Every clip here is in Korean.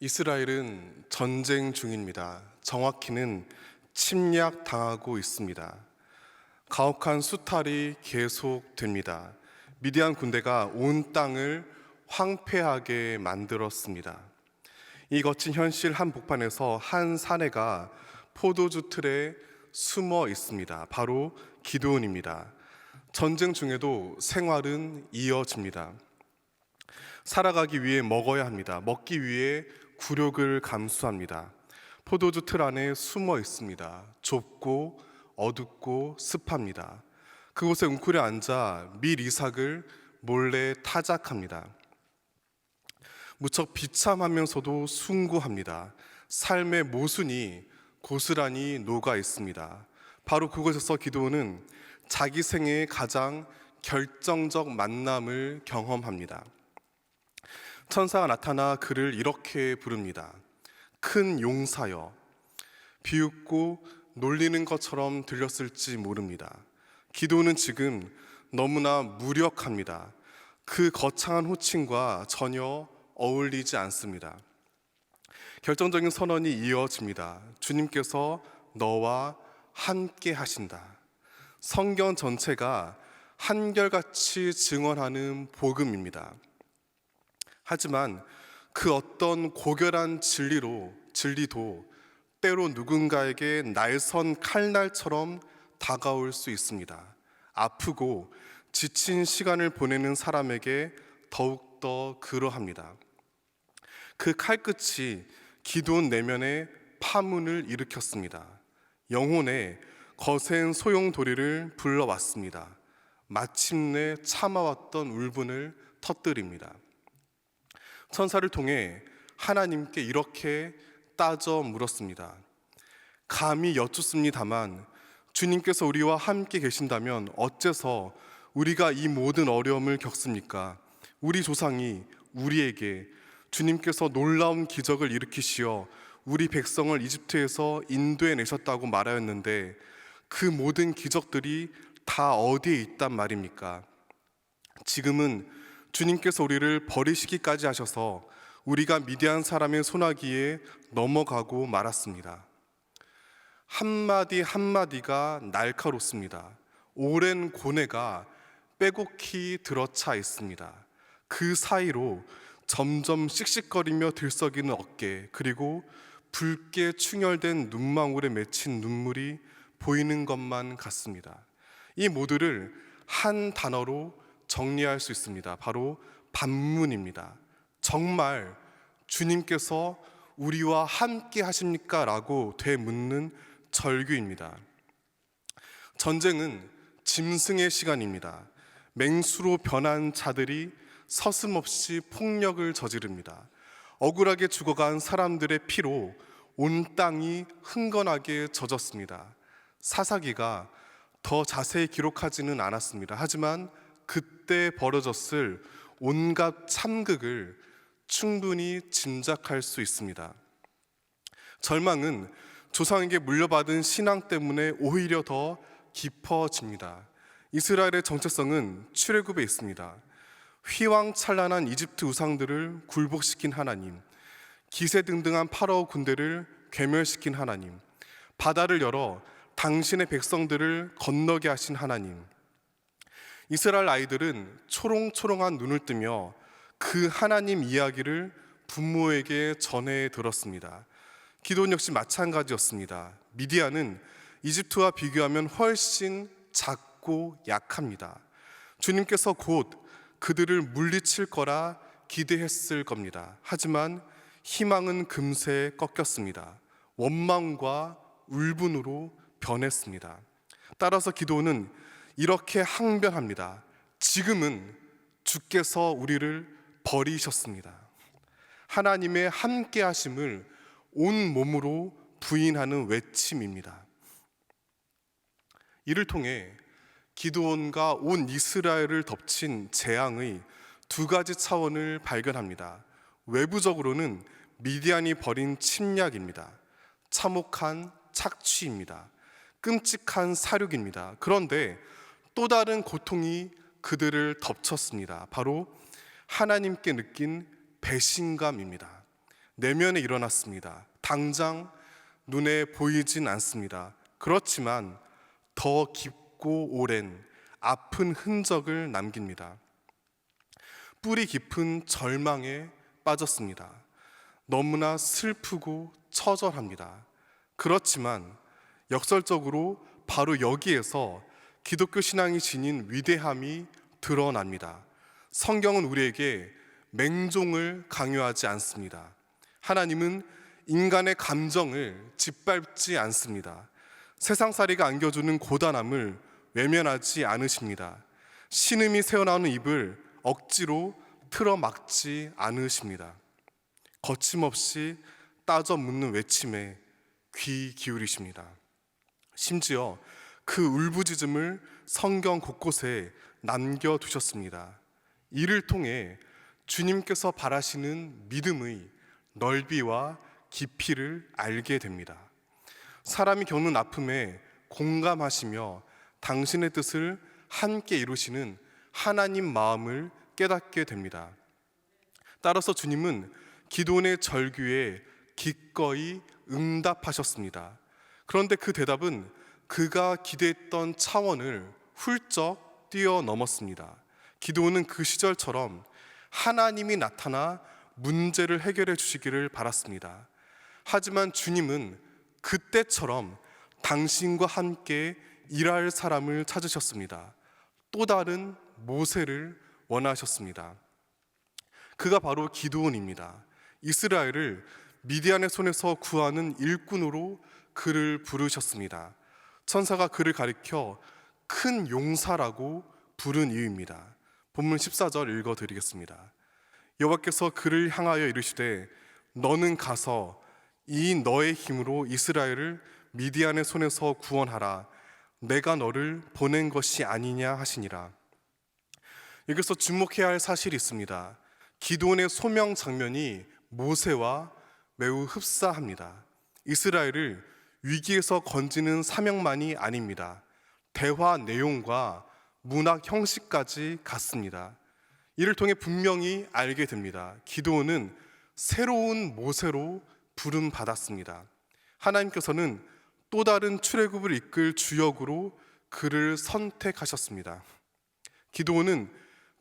이스라엘은 전쟁 중입니다. 정확히는 침략당하고 있습니다. 가혹한 수탈이 계속됩니다. 미디안 군대가 온 땅을 황폐하게 만들었습니다. 이 거친 현실 한복판에서 한 사내가 포도주 틀에 숨어 있습니다. 바로 기드온입니다. 전쟁 중에도 생활은 이어집니다. 살아가기 위해 먹어야 합니다. 먹기 위해 굴욕을 감수합니다. 포도주 틀 안에 숨어 있습니다. 좁고 어둡고 습합니다. 그곳에 웅크려 앉아 밀 이삭을 몰래 타작합니다. 무척 비참하면서도 숭고합니다. 삶의 모순이 고스란히 녹아 있습니다. 바로 그곳에서 기드온은 자기 생애의 가장 결정적 만남을 경험합니다. 천사가 나타나 그를 이렇게 부릅니다. 큰 용사여. 비웃고 놀리는 것처럼 들렸을지 모릅니다. 기드온은 지금 너무나 무력합니다. 그 거창한 호칭과 전혀 어울리지 않습니다. 결정적인 선언이 이어집니다. 주님께서 너와 함께 하신다. 성경 전체가 한결같이 증언하는 복음입니다. 하지만 그 어떤 고결한 진리도 때로 누군가에게 날선 칼날처럼 다가올 수 있습니다. 아프고 지친 시간을 보내는 사람에게 더욱더 그러합니다. 그 칼끝이 기드온 내면에 파문을 일으켰습니다. 영혼의 거센 소용돌이를 불러왔습니다. 마침내 참아왔던 울분을 터뜨립니다. 천사를 통해 하나님께 이렇게 따져 물었습니다. 감히 여쭙습니다만 주님께서 우리와 함께 계신다면 어째서 우리가 이 모든 어려움을 겪습니까? 우리 조상이 우리에게 주님께서 놀라운 기적을 일으키시어 우리 백성을 이집트에서 인도해 내셨다고 말하였는데 그 모든 기적들이 다 어디에 있단 말입니까? 지금은 주님께서 우리를 버리시기까지 하셔서 우리가 미디안 사람의 손아귀에 넘어가고 말았습니다. 한마디 한마디가 날카롭습니다. 오랜 고뇌가 빼곡히 들어차 있습니다. 그 사이로 점점 씩씩거리며 들썩이는 어깨, 그리고 붉게 충혈된 눈망울에 맺힌 눈물이 보이는 것만 같습니다. 이 모두를 한 단어로 정리할 수 있습니다. 바로 반문입니다. 정말 주님께서 우리와 함께 하십니까? 라고 되묻는 절규입니다. 전쟁은 짐승의 시간입니다. 맹수로 변한 자들이 서슴없이 폭력을 저지릅니다. 억울하게 죽어간 사람들의 피로 온 땅이 흥건하게 젖었습니다. 사사기가 더 자세히 기록하지는 않았습니다. 하지만 그때 벌어졌을 온갖 참극을 충분히 짐작할 수 있습니다. 절망은 조상에게 물려받은 신앙 때문에 오히려 더 깊어집니다. 이스라엘의 정체성은 출애굽에 있습니다. 휘황찬란한 이집트 우상들을 굴복시킨 하나님, 기세등등한 파라오 군대를 괴멸시킨 하나님, 바다를 열어 당신의 백성들을 건너게 하신 하나님. 이스라엘 아이들은 초롱초롱한 눈을 뜨며 그 하나님 이야기를 부모에게 전해 들었습니다. 기드온 역시 마찬가지였습니다. 미디안은 이집트와 비교하면 훨씬 작고 약합니다. 주님께서 곧 그들을 물리칠 거라 기대했을 겁니다. 하지만 희망은 금세 꺾였습니다. 원망과 울분으로 변했습니다. 따라서 기드온은 이렇게 항변합니다. 지금은 주께서 우리를 버리셨습니다. 하나님의 함께 하심을 온 몸으로 부인하는 외침입니다. 이를 통해 기드온과 온 이스라엘을 덮친 재앙의 두 가지 차원을 발견합니다. 외부적으로는 미디안이 벌인 침략입니다. 참혹한 착취입니다. 끔찍한 사륙입니다. 그런데 또 다른 고통이 그들을 덮쳤습니다. 바로 하나님께 느낀 배신감입니다. 내면에 일어났습니다. 당장 눈에 보이진 않습니다. 그렇지만 더 깊고 오랜 아픈 흔적을 남깁니다. 뿌리 깊은 절망에 빠졌습니다. 너무나 슬프고 처절합니다. 그렇지만 역설적으로 바로 여기에서 기독교 신앙이 지닌 위대함이 드러납니다. 성경은 우리에게 맹종을 강요하지 않습니다. 하나님은 인간의 감정을 짓밟지 않습니다. 세상살이가 안겨주는 고단함을 외면하지 않으십니다. 신음이 새어나오는 입을 억지로 틀어막지 않으십니다. 거침없이 따져 묻는 외침에 귀 기울이십니다. 심지어 그 울부짖음을 성경 곳곳에 남겨두셨습니다. 이를 통해 주님께서 바라시는 믿음의 넓이와 깊이를 알게 됩니다. 사람이 겪는 아픔에 공감하시며 당신의 뜻을 함께 이루시는 하나님 마음을 깨닫게 됩니다. 따라서 주님은 기도원의 절규에 기꺼이 응답하셨습니다. 그런데 그 대답은 그가 기대했던 차원을 훌쩍 뛰어넘었습니다. 기도원은 그 시절처럼 하나님이 나타나 문제를 해결해 주시기를 바랐습니다. 하지만 주님은 그때처럼 당신과 함께 일할 사람을 찾으셨습니다. 또 다른 모세를 원하셨습니다. 그가 바로 기드온입니다. 이스라엘을 미디안의 손에서 구하는 일꾼으로 그를 부르셨습니다. 천사가 그를 가리켜 큰 용사라고 부른 이유입니다. 본문 14절 읽어드리겠습니다. 여호와께서 그를 향하여 이르시되 너는 가서 이 너의 힘으로 이스라엘을 미디안의 손에서 구원하라. 내가 너를 보낸 것이 아니냐 하시니라. 여기서 주목해야 할 사실이 있습니다. 기드온의 소명 장면이 모세와 매우 흡사합니다. 이스라엘을 위기에서 건지는 사명만이 아닙니다. 대화 내용과 문학 형식까지 같습니다. 이를 통해 분명히 알게 됩니다. 기드온은 새로운 모세로 부름받았습니다. 하나님께서는 또 다른 출애굽을 이끌 주역으로 그를 선택하셨습니다. 기드온은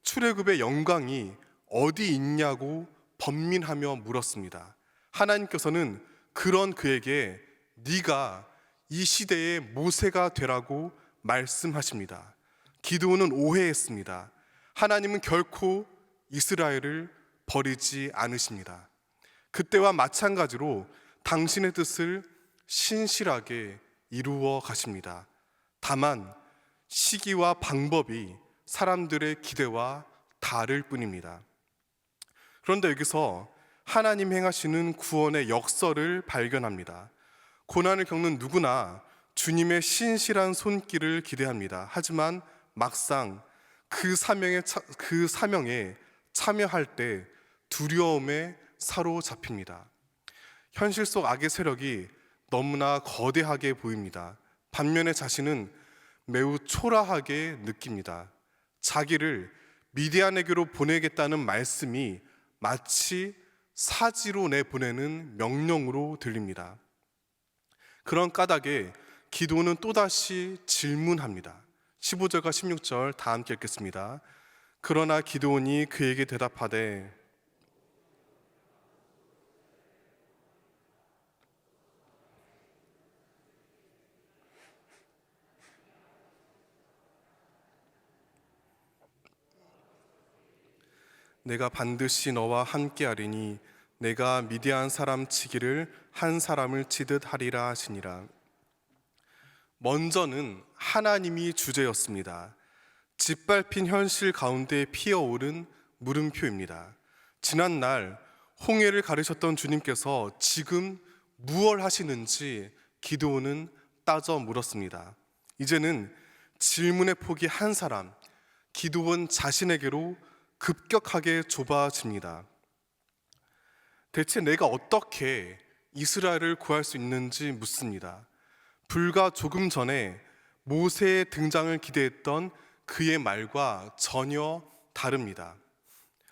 출애굽의 영광이 어디 있냐고 번민하며 물었습니다. 하나님께서는 그런 그에게 네가 이 시대의 모세가 되라고 말씀하십니다. 기드온은 오해했습니다. 하나님은 결코 이스라엘을 버리지 않으십니다. 그때와 마찬가지로 당신의 뜻을 신실하게 이루어 가십니다. 다만 시기와 방법이 사람들의 기대와 다를 뿐입니다. 그런데 여기서 하나님 행하시는 구원의 역설을 발견합니다. 고난을 겪는 누구나 주님의 신실한 손길을 기대합니다. 하지만 막상 그 사명에 참여할 때 두려움에 사로잡힙니다. 현실 속 악의 세력이 너무나 거대하게 보입니다. 반면에 자신은 매우 초라하게 느낍니다. 자기를 미디안에게로 보내겠다는 말씀이 마치 사지로 내보내는 명령으로 들립니다. 그런 까닭에 기드온은 또다시 질문합니다. 15절과 16절 다 함께 읽겠습니다. 그러나 기드온이 그에게 대답하되 내가 반드시 너와 함께하리니 내가 미디안 사람 치기를 한 사람을 치듯 하리라 하시니라. 먼저는 하나님이 주제였습니다. 짓밟힌 현실 가운데 피어오른 물음표입니다. 지난날 홍해를 가르셨던 주님께서 지금 무엇 하시는지 기드온은 따져 물었습니다. 이제는 질문의 폭이 한 사람, 기드온 자신에게로 급격하게 좁아집니다. 대체 내가 어떻게 이스라엘을 구할 수 있는지 묻습니다. 불과 조금 전에 모세의 등장을 기대했던 그의 말과 전혀 다릅니다.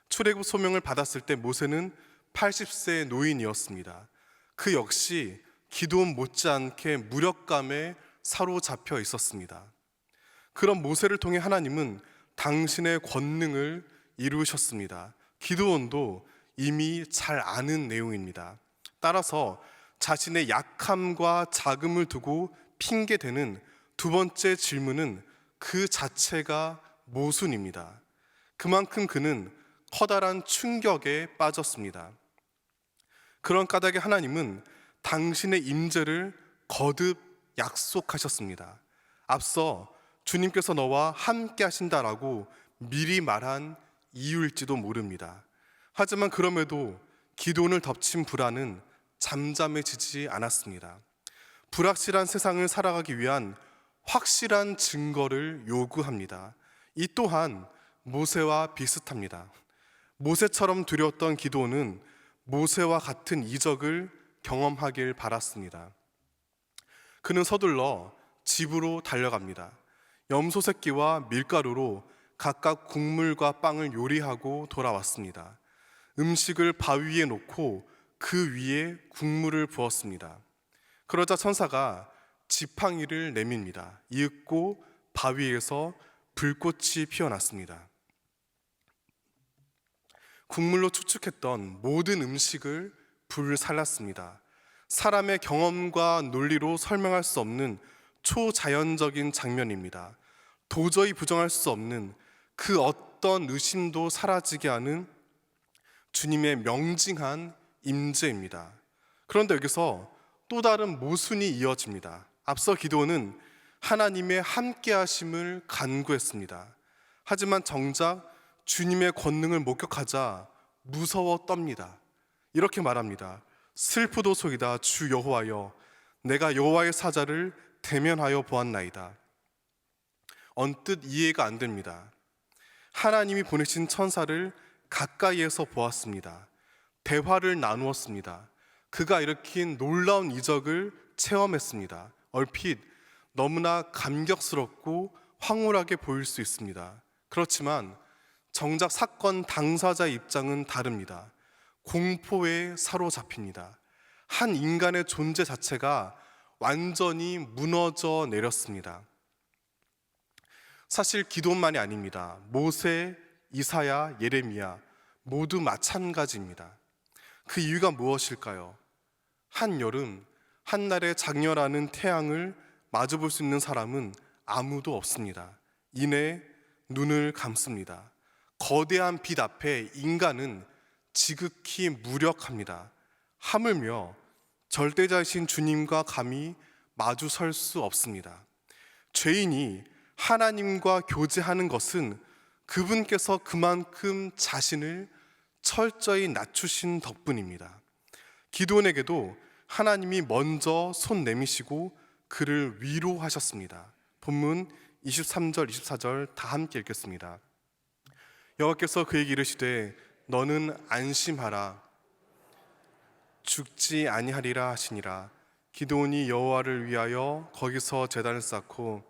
출애굽 소명을 받았을 때 모세는 80세 노인이었습니다. 그 역시 기드온 못지않게 무력감에 사로잡혀 있었습니다. 그런 모세를 통해 하나님은 당신의 권능을 이루셨습니다. 기드온도 이미 잘 아는 내용입니다. 따라서 자신의 약함과 자금을 두고 핑계대는 두 번째 질문은 그 자체가 모순입니다. 그만큼 그는 커다란 충격에 빠졌습니다. 그런 까닭에 하나님은 당신의 임재를 거듭 약속하셨습니다. 앞서 주님께서 너와 함께 하신다라고 미리 말한 이유일지도 모릅니다. 하지만 그럼에도 기드온을 덮친 불안은 잠잠해지지 않았습니다. 불확실한 세상을 살아가기 위한 확실한 증거를 요구합니다. 이 또한 모세와 비슷합니다. 모세처럼 두려웠던 기드온은 모세와 같은 이적을 경험하길 바랐습니다. 그는 서둘러 집으로 달려갑니다. 염소 새끼와 밀가루로 각각 국물과 빵을 요리하고 돌아왔습니다. 음식을 바위 위에 놓고 그 위에 국물을 부었습니다. 그러자 천사가 지팡이를 내밉니다. 이윽고 바위에서 불꽃이 피어났습니다. 국물로 축축했던 모든 음식을 불살랐습니다. 사람의 경험과 논리로 설명할 수 없는 초자연적인 장면입니다. 도저히 부정할 수 없는 그 어떤 의심도 사라지게 하는 주님의 명징한 임재입니다. 그런데 여기서 또 다른 모순이 이어집니다. 앞서 기드온은 하나님의 함께하심을 간구했습니다. 하지만 정작 주님의 권능을 목격하자 무서워 떱니다. 이렇게 말합니다. 슬프도소이다 주 여호와여, 내가 여호와의 사자를 대면하여 보았나이다. 언뜻 이해가 안 됩니다. 하나님이 보내신 천사를 가까이에서 보았습니다. 대화를 나누었습니다. 그가 일으킨 놀라운 이적을 체험했습니다. 얼핏 너무나 감격스럽고 황홀하게 보일 수 있습니다. 그렇지만 정작 사건 당사자의 입장은 다릅니다. 공포에 사로잡힙니다. 한 인간의 존재 자체가 완전히 무너져 내렸습니다. 사실 기드온만이 아닙니다. 모세, 이사야, 예레미야 모두 마찬가지입니다. 그 이유가 무엇일까요? 한여름, 한날의 장렬하는 태양을 마주볼 수 있는 사람은 아무도 없습니다. 이내 눈을 감습니다. 거대한 빛 앞에 인간은 지극히 무력합니다. 하물며 절대자이신 주님과 감히 마주 설 수 없습니다. 죄인이 하나님과 교제하는 것은 그분께서 그만큼 자신을 철저히 낮추신 덕분입니다. 기드온에게도 하나님이 먼저 손 내미시고 그를 위로하셨습니다. 본문 23절, 24절 다 함께 읽겠습니다. 여호와께서 그에게 이르시되 너는 안심하라, 죽지 아니하리라 하시니라. 기드온이 여호와를 위하여 거기서 제단을 쌓고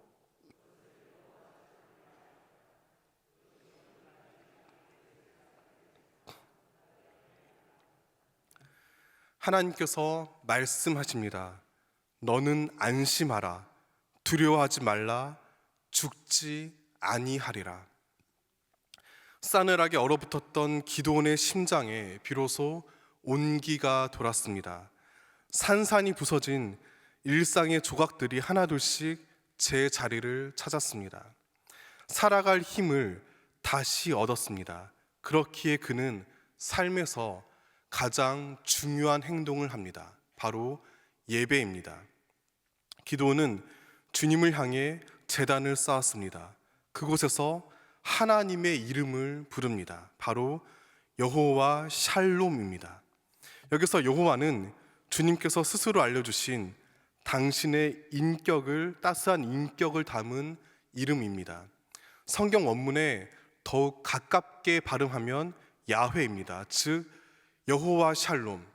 하나님께서 말씀하십니다. 너는 안심하라, 두려워하지 말라, 죽지 아니하리라. 싸늘하게 얼어붙었던 기드온의 심장에 비로소 온기가 돌았습니다. 산산이 부서진 일상의 조각들이 하나둘씩 제 자리를 찾았습니다. 살아갈 힘을 다시 얻었습니다. 그렇기에 그는 삶에서 가장 중요한 행동을 합니다. 바로 예배입니다. 기드온은 주님을 향해 제단을 쌓았습니다. 그곳에서 하나님의 이름을 부릅니다. 바로 여호와 샬롬입니다. 여기서 여호와는 주님께서 스스로 알려주신 당신의 인격을, 따스한 인격을 담은 이름입니다. 성경 원문에 더욱 가깝게 발음하면 야훼입니다. 즉 여호와 샬롬,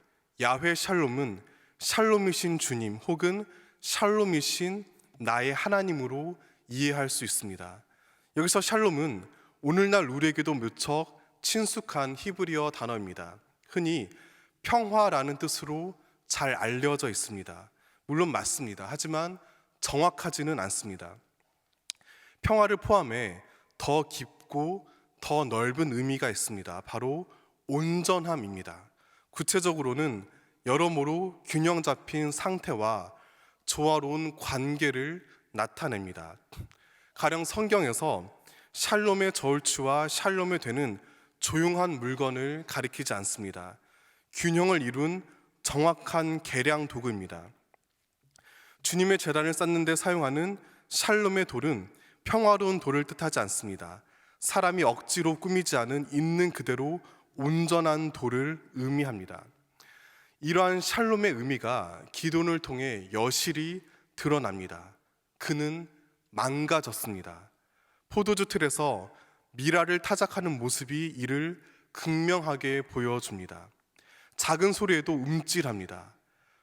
야훼 샬롬은 샬롬이신 주님 혹은 샬롬이신 나의 하나님으로 이해할 수 있습니다. 여기서 샬롬은 오늘날 우리에게도 무척 친숙한 히브리어 단어입니다. 흔히 평화라는 뜻으로 잘 알려져 있습니다. 물론 맞습니다. 하지만 정확하지는 않습니다. 평화를 포함해 더 깊고 더 넓은 의미가 있습니다. 바로 온전함입니다. 구체적으로는 여러모로 균형 잡힌 상태와 조화로운 관계를 나타냅니다. 가령 성경에서 샬롬의 저울추와 샬롬의 되는 조용한 물건을 가리키지 않습니다. 균형을 이룬 정확한 계량 도구입니다. 주님의 제단을 쌓는 데 사용하는 샬롬의 돌은 평화로운 돌을 뜻하지 않습니다. 사람이 억지로 꾸미지 않은 있는 그대로 온전한 돌을 의미합니다. 이러한 샬롬의 의미가 기도를 통해 여실히 드러납니다. 그는 망가졌습니다. 포도주 틀에서 미라를 타작하는 모습이 이를 극명하게 보여줍니다. 작은 소리에도 움찔합니다.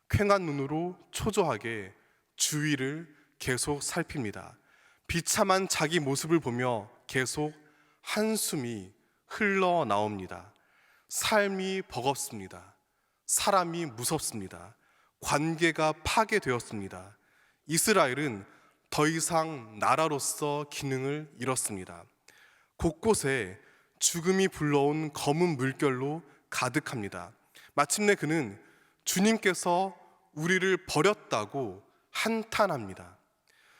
퀭한 눈으로 초조하게 주위를 계속 살핍니다. 비참한 자기 모습을 보며 계속 한숨이 흘러나옵니다. 삶이 버겁습니다. 사람이 무섭습니다. 관계가 파괴되었습니다. 이스라엘은 더 이상 나라로서 기능을 잃었습니다. 곳곳에 죽음이 불러온 검은 물결로 가득합니다. 마침내 그는 주님께서 우리를 버렸다고 한탄합니다.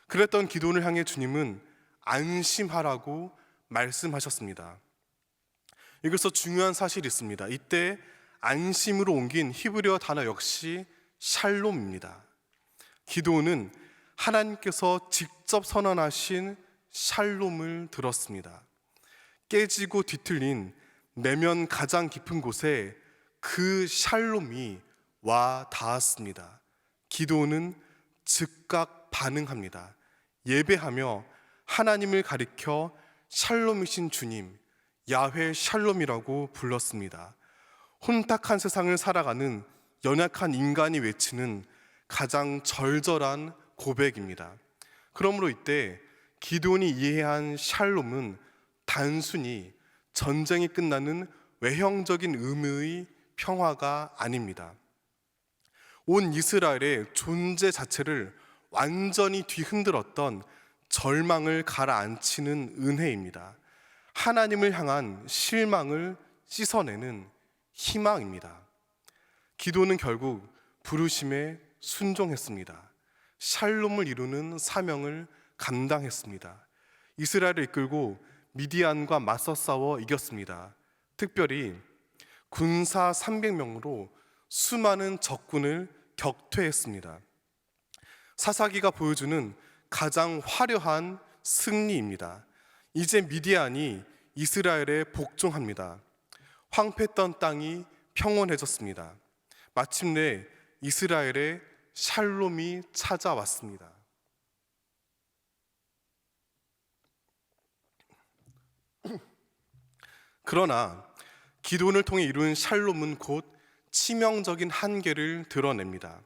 그랬던 기도를 향해 주님은 안심하라고 말씀하셨습니다. 여기서 중요한 사실이 있습니다. 이때 안심으로 옮긴 히브리어 단어 역시 샬롬입니다. 기도는 하나님께서 직접 선언하신 샬롬을 들었습니다. 깨지고 뒤틀린 내면 가장 깊은 곳에 그 샬롬이 와 닿았습니다. 기도는 즉각 반응합니다. 예배하며 하나님을 가리켜 샬롬이신 주님, 야훼 샬롬이라고 불렀습니다. 혼탁한 세상을 살아가는 연약한 인간이 외치는 가장 절절한 고백입니다. 그러므로 이때 기드온이 이해한 샬롬은 단순히 전쟁이 끝나는 외형적인 의미의 평화가 아닙니다. 온 이스라엘의 존재 자체를 완전히 뒤흔들었던 절망을 가라앉히는 은혜입니다. 하나님을 향한 실망을 씻어내는 희망입니다. 기도는 결국 부르심에 순종했습니다. 샬롬을 이루는 사명을 감당했습니다. 이스라엘을 이끌고 미디안과 맞서 싸워 이겼습니다. 특별히 군사 300명으로 수많은 적군을 격퇴했습니다. 사사기가 보여주는 가장 화려한 승리입니다. 이제 미디안이 이스라엘에 복종합니다. 황폐했던 땅이 평온해졌습니다. 마침내 이스라엘에 샬롬이 찾아왔습니다. 그러나 기드온을 통해 이룬 샬롬은 곧 치명적인 한계를 드러냅니다.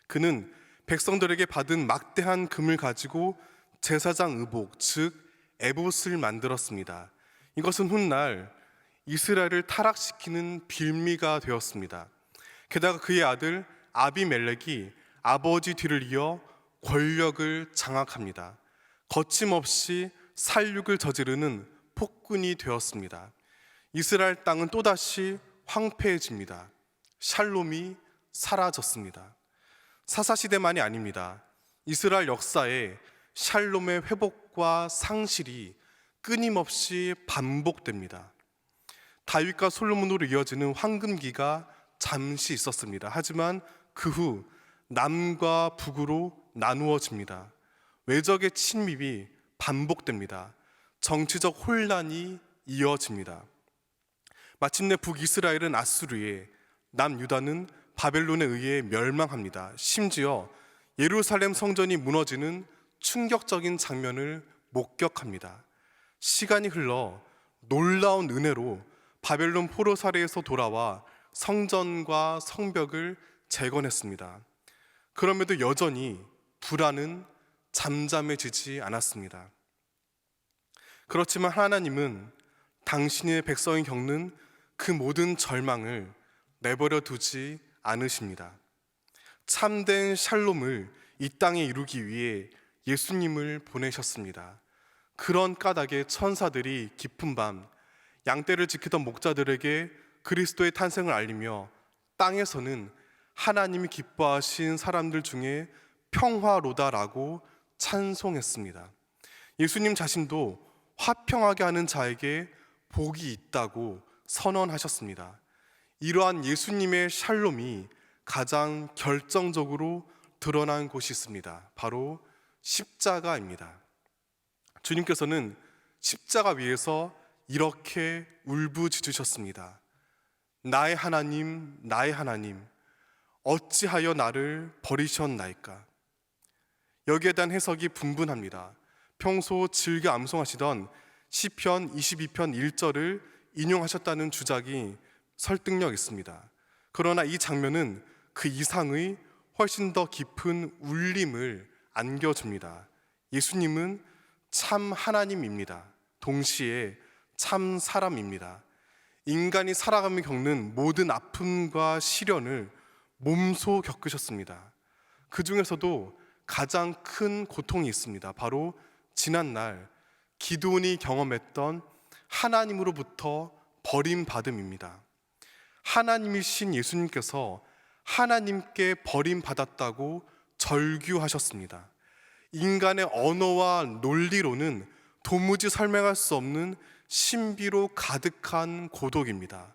그는 백성들에게 받은 막대한 금을 가지고 제사장 의복, 즉 에봇을 만들었습니다. 이것은 훗날 이스라엘을 타락시키는 빌미가 되었습니다. 게다가 그의 아들 아비멜렉이 아버지 뒤를 이어 권력을 장악합니다. 거침없이 살육을 저지르는 폭군이 되었습니다. 이스라엘 땅은 또다시 황폐해집니다. 샬롬이 사라졌습니다. 사사시대만이 아닙니다. 이스라엘 역사에 샬롬의 회복과 상실이 끊임없이 반복됩니다. 다윗과 솔로몬으로 이어지는 황금기가 잠시 있었습니다. 하지만 그 후 남과 북으로 나누어집니다. 외적의 침입이 반복됩니다. 정치적 혼란이 이어집니다. 마침내 북이스라엘은 아수르에, 남유다는 바벨론에 의해 멸망합니다. 심지어 예루살렘 성전이 무너지는 충격적인 장면을 목격합니다. 시간이 흘러 놀라운 은혜로 바벨론 포로 사례에서 돌아와 성전과 성벽을 재건했습니다. 그럼에도 여전히 불안은 잠잠해지지 않았습니다. 그렇지만 하나님은 당신의 백성이 겪는 그 모든 절망을 내버려 두지 않으십니다. 참된 샬롬을 이 땅에 이루기 위해 예수님을 보내셨습니다. 그런 까닭에 천사들이 깊은 밤 양떼를 지키던 목자들에게 그리스도의 탄생을 알리며 땅에서는 하나님이 기뻐하신 사람들 중에 평화로다라고 찬송했습니다. 예수님 자신도 화평하게 하는 자에게 복이 있다고 선언하셨습니다. 이러한 예수님의 샬롬이 가장 결정적으로 드러난 곳이 있습니다. 바로 십자가입니다. 주님께서는 십자가 위에서 이렇게 울부짖으셨습니다. 나의 하나님, 나의 하나님, 어찌하여 나를 버리셨나이까? 여기에 대한 해석이 분분합니다. 평소 즐겨 암송하시던 시편 22편 1절을 인용하셨다는 주장이 설득력 있습니다. 그러나 이 장면은 그 이상의 훨씬 더 깊은 울림을 안겨줍니다. 예수님은 참 하나님입니다. 동시에 참 사람입니다. 인간이 살아가며 겪는 모든 아픔과 시련을 몸소 겪으셨습니다. 그 중에서도 가장 큰 고통이 있습니다. 바로 지난날 기드온이 경험했던 하나님으로부터 버림받음입니다. 하나님이신 예수님께서 하나님께 버림받았다고 절규하셨습니다. 인간의 언어와 논리로는 도무지 설명할 수 없는 신비로 가득한 고독입니다.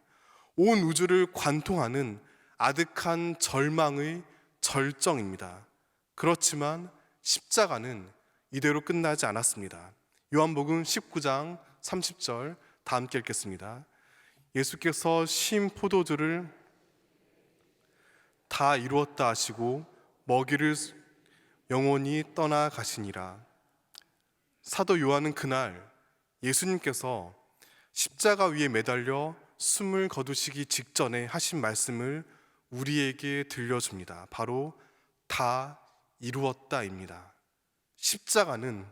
온 우주를 관통하는 아득한 절망의 절정입니다. 그렇지만 십자가는 이대로 끝나지 않았습니다. 요한복음 19장 30절 다 함께 읽겠습니다. 예수께서 신 포도주를 다 이루었다 하시고 먹이를 영원히 떠나가시니라. 사도 요한은 그날 예수님께서 십자가 위에 매달려 숨을 거두시기 직전에 하신 말씀을 우리에게 들려줍니다. 바로 다 이루었다입니다. 십자가는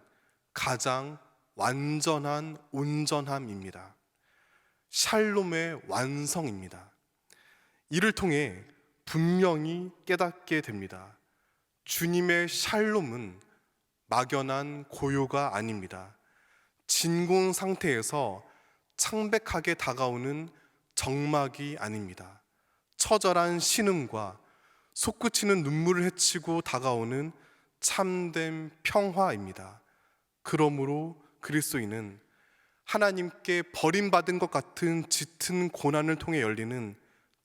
가장 완전한 온전함입니다. 샬롬의 완성입니다. 이를 통해 분명히 깨닫게 됩니다. 주님의 샬롬은 막연한 고요가 아닙니다. 진공 상태에서 창백하게 다가오는 적막이 아닙니다. 처절한 신음과 솟구치는 눈물을 헤치고 다가오는 참된 평화입니다. 그러므로 그리스도인은 하나님께 버림받은 것 같은 짙은 고난을 통해 열리는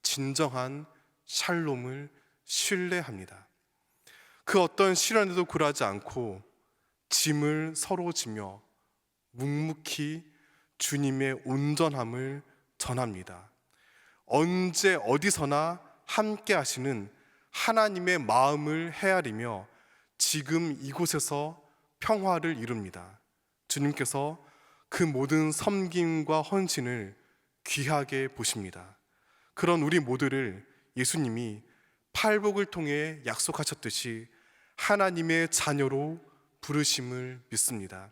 진정한 샬롬을 신뢰합니다. 그 어떤 시련에도 굴하지 않고 짐을 서로 지며 묵묵히 주님의 온전함을 전합니다. 언제 어디서나 함께 하시는 하나님의 마음을 헤아리며 지금 이곳에서 평화를 이룹니다. 주님께서 그 모든 섬김과 헌신을 귀하게 보십니다. 그런 우리 모두를 예수님이 팔복을 통해 약속하셨듯이 하나님의 자녀로 부르심을 믿습니다.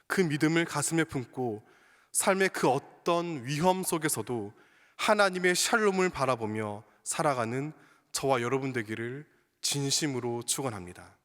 그 믿음을 가슴에 품고 삶의 그 어떤 위험 속에서도 하나님의 샬롬을 바라보며 살아가는 저와 여러분 되기를 진심으로 축원합니다.